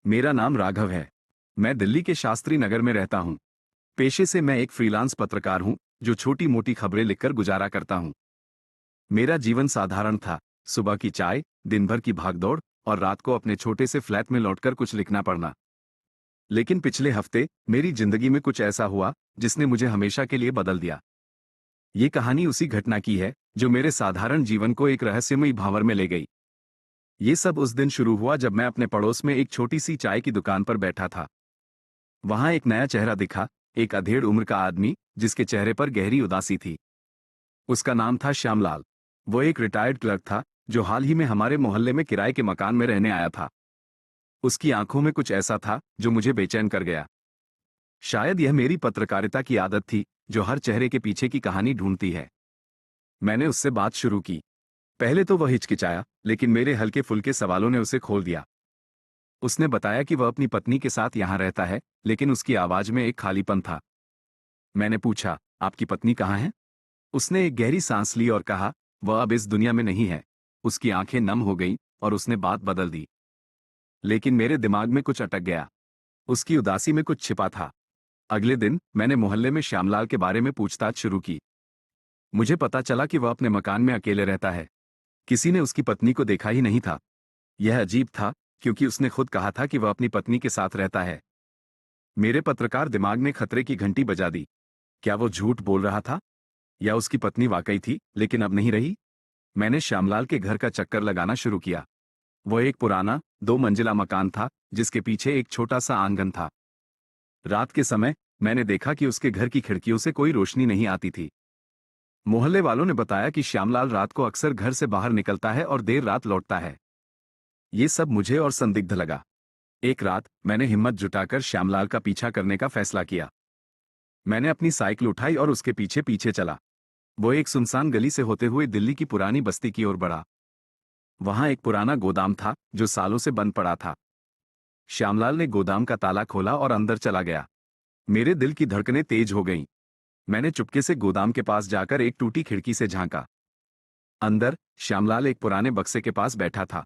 मेरा नाम राघव है। मैं दिल्ली के शास्त्री नगर में रहता हूँ। पेशे से मैं एक फ्रीलांस पत्रकार हूँ जो छोटी मोटी खबरें लिखकर गुजारा करता हूँ। मेरा जीवन साधारण था। सुबह की चाय, दिन भर की भागदौड़ और रात को अपने छोटे से फ्लैट में लौटकर कुछ लिखना पड़ना। लेकिन पिछले हफ्ते मेरी जिंदगी में कुछ ऐसा हुआ जिसने मुझे हमेशा के लिए बदल दिया। ये कहानी उसी घटना की है जो मेरे साधारण जीवन को एक रहस्यमयी भावर में ले गई। ये सब उस दिन शुरू हुआ जब मैं अपने पड़ोस में एक छोटी सी चाय की दुकान पर बैठा था। वहां एक नया चेहरा दिखा, एक अधेड़ उम्र का आदमी जिसके चेहरे पर गहरी उदासी थी। उसका नाम था श्यामलाल। वो एक रिटायर्ड क्लर्क था जो हाल ही में हमारे मोहल्ले में किराए के मकान में रहने आया था। उसकी आंखों में कुछ ऐसा था जो मुझे बेचैन कर गया। शायद यह मेरी पत्रकारिता की आदत थी जो हर चेहरे के पीछे की कहानी ढूंढती है। मैंने उससे बात शुरू की। पहले तो वह हिचकिचाया, लेकिन मेरे हल्के फुल्के सवालों ने उसे खोल दिया। उसने बताया कि वह अपनी पत्नी के साथ यहाँ रहता है, लेकिन उसकी आवाज में एक खालीपन था। मैंने पूछा, आपकी पत्नी कहाँ है? उसने एक गहरी सांस ली और कहा, वह अब इस दुनिया में नहीं है। उसकी आंखें नम हो गईं और उसने बात बदल दी। लेकिन मेरे दिमाग में कुछ अटक गया। उसकी उदासी में कुछ छिपा था। अगले दिन मैंने मोहल्ले में श्यामलाल के बारे में पूछताछ शुरू की। मुझे पता चला कि वह अपने मकान में अकेले रहता है। किसी ने उसकी पत्नी को देखा ही नहीं था। यह अजीब था, क्योंकि उसने खुद कहा था कि वह अपनी पत्नी के साथ रहता है। मेरे पत्रकार दिमाग ने खतरे की घंटी बजा दी। क्या वो झूठ बोल रहा था? या उसकी पत्नी वाकई थी, लेकिन अब नहीं रही? मैंने श्यामलाल के घर का चक्कर लगाना शुरू किया। वो एक पुराना 2 मंजिला मकान था जिसके पीछे एक छोटा सा आंगन था। रात के समय मैंने देखा कि उसके घर की खिड़कियों से कोई रोशनी नहीं आती थी। मोहल्ले वालों ने बताया कि श्यामलाल रात को अक्सर घर से बाहर निकलता है और देर रात लौटता है। ये सब मुझे और संदिग्ध लगा। एक रात मैंने हिम्मत जुटाकर श्यामलाल का पीछा करने का फैसला किया। मैंने अपनी साइकिल उठाई और उसके पीछे पीछे चला। वो एक सुनसान गली से होते हुए दिल्ली की पुरानी बस्ती की ओर बढ़ा। वहां एक पुराना गोदाम था जो सालों से बंद पड़ा था। श्यामलाल ने गोदाम का ताला खोला और अंदर चला गया। मेरे दिल की धड़कनें तेज हो गईं। मैंने चुपके से गोदाम के पास जाकर एक टूटी खिड़की से झांका। अंदर श्यामलाल एक पुराने बक्से के पास बैठा था।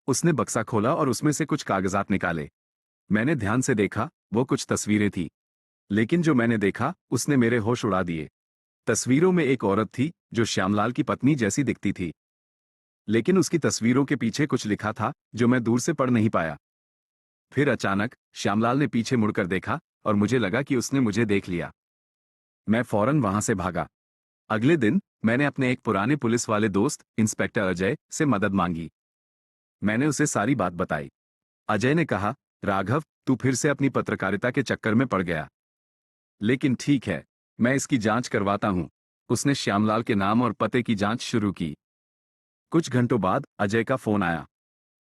उसने बक्सा खोला और उसमें से कुछ कागजात निकाले। मैंने ध्यान से देखा, वो कुछ तस्वीरें थी। लेकिन जो मैंने देखा उसने मेरे होश उड़ा दिए। तस्वीरों में एक औरत थी जो श्यामलाल की पत्नी जैसी दिखती थी। लेकिन उसकी तस्वीरों के पीछे कुछ लिखा था जो मैं दूर से पढ़ नहीं पाया। फिर अचानक श्यामलाल ने पीछे मुड़कर देखा और मुझे लगा कि उसने मुझे देख लिया। मैं फौरन वहां से भागा। अगले दिन मैंने अपने एक पुराने पुलिस वाले दोस्त इंस्पेक्टर अजय से मदद मांगी। मैंने उसे सारी बात बताई। अजय ने कहा, राघव, तू फिर से अपनी पत्रकारिता के चक्कर में पड़ गया। लेकिन ठीक है, मैं इसकी जांच करवाता हूं। उसने श्यामलाल के नाम और पते की जांच शुरू की। कुछ घंटों बाद अजय का फोन आया।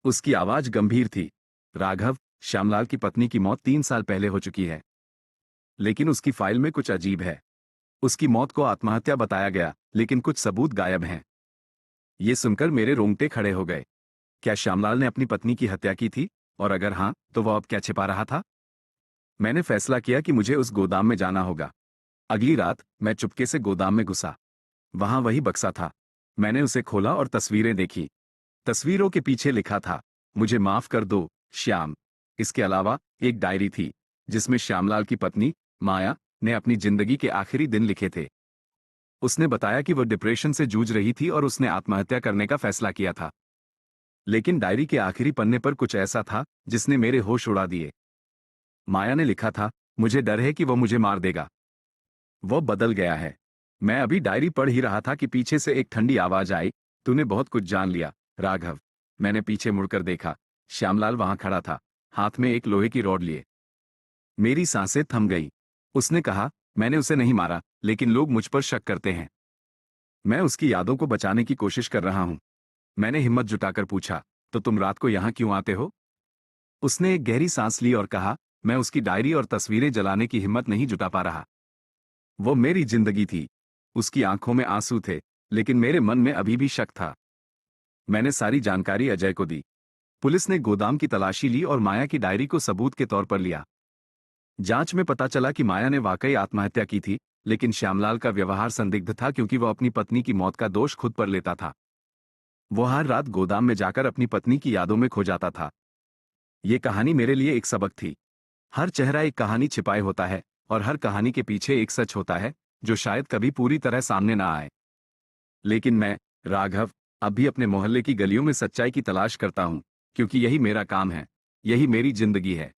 उसकी आवाज गंभीर थी। राघव, श्यामलाल की पत्नी की मौत 3 साल पहले हो चुकी है। लेकिन उसकी फाइल में कुछ अजीब है। उसकी मौत को आत्महत्या बताया गया, लेकिन कुछ सबूत गायब हैं। ये सुनकर मेरे रोंगटे खड़े हो गए। क्या श्यामलाल ने अपनी पत्नी की हत्या की थी? और अगर हाँ, तो वह अब क्या छिपा रहा था? मैंने फैसला किया कि मुझे उस गोदाम में जाना होगा। अगली रात मैं चुपके से गोदाम में घुसा। वहां वही बक्सा था। मैंने उसे खोला और तस्वीरें देखी। तस्वीरों के पीछे लिखा था, मुझे माफ कर दो, श्याम। इसके अलावा एक डायरी थी जिसमें श्यामलाल की पत्नी माया ने अपनी जिंदगी के आखिरी दिन लिखे थे। उसने बताया कि वह डिप्रेशन से जूझ रही थी और उसने आत्महत्या करने का फैसला किया था। लेकिन डायरी के आखिरी पन्ने पर कुछ ऐसा था जिसने मेरे होश उड़ा दिए। माया ने लिखा था, मुझे डर है कि वह मुझे मार देगा। वह बदल गया है। मैं अभी डायरी पढ़ ही रहा था कि पीछे से एक ठंडी आवाज आई, तूने बहुत कुछ जान लिया, राघव। मैंने पीछे मुड़कर देखा। श्यामलाल वहां खड़ा था, हाथ में एक लोहे की रॉड लिए। मेरी सांसें थम गई। उसने कहा, मैंने उसे नहीं मारा, लेकिन लोग मुझ पर शक करते हैं। मैं उसकी यादों को बचाने की कोशिश कर रहा हूं। मैंने हिम्मत जुटाकर पूछा, तो तुम रात को यहां क्यों आते हो? उसने एक गहरी सांस ली और कहा, मैं उसकी डायरी और तस्वीरें जलाने की हिम्मत नहीं जुटा पा रहा। वो मेरी जिंदगी थी। उसकी आंखों में आंसू थे, लेकिन मेरे मन में अभी भी शक था। मैंने सारी जानकारी अजय को दी। पुलिस ने गोदाम की तलाशी ली और माया की डायरी को सबूत के तौर पर लिया। जांच में पता चला कि माया ने वाकई आत्महत्या की थी, लेकिन श्यामलाल का व्यवहार संदिग्ध था क्योंकि वह अपनी पत्नी की मौत का दोष खुद पर लेता था। वो हर रात गोदाम में जाकर अपनी पत्नी की यादों में खो जाता था। ये कहानी मेरे लिए एक सबक थी। हर चेहरा एक कहानी छिपाए होता है, और हर कहानी के पीछे एक सच होता है, जो शायद कभी पूरी तरह सामने ना आए। लेकिन मैं, राघव, अब भी अपने मोहल्ले की गलियों में सच्चाई की तलाश करता हूँ, क्योंकि यही मेरा काम है, यही मेरी जिंदगी है।